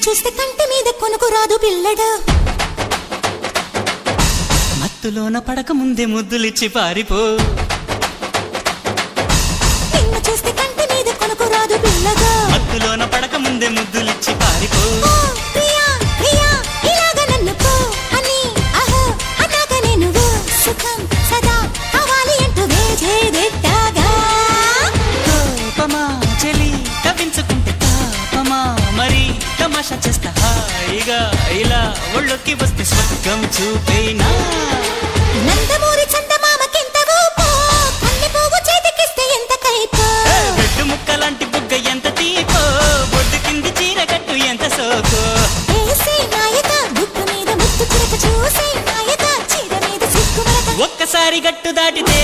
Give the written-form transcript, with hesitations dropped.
చూస్తే కంటి మీద కొనుకు రాదు పిల్లడు మత్తులోన పడక ముందే ముద్దులిచ్చి పారిపో నిన్ను చూస్తే కంటి మీద కొనుకు రాదు పిల్లగా మత్తులోన పడక ముందే ముద్దులిచ్చి పారిపో ఓ ప్రియా ప్రియా ఇలాగ నన్ను పో అని అహో అన్నాక నేను ఓ సుఖం సదా కావాలి అంటూ వేజేదెట్టాగా కోపమా చెలి కవించుకుంటే తాపమా మరి తమాషా చేస్తా హాయిగా ఇలా ఒళ్ళొక్కి వస్తే స్వర్గం చూపేనా నందమూరి చందమామకెంత ఊపో కన్నె పువ్వు చేతికిస్తే ఎంత కైపో గడ్డు ముక్కలాంటి బుగ్గ ఎంత తీపో బొడ్డు కింది చీర కట్టు ఎంత సోకో ఏసే నాయక బుగ్గ మీద ముద్దు చిరక చూసే నాయక చీర మీద సిగ్గు మరక ఒక్కసారి గట్టు దాటితే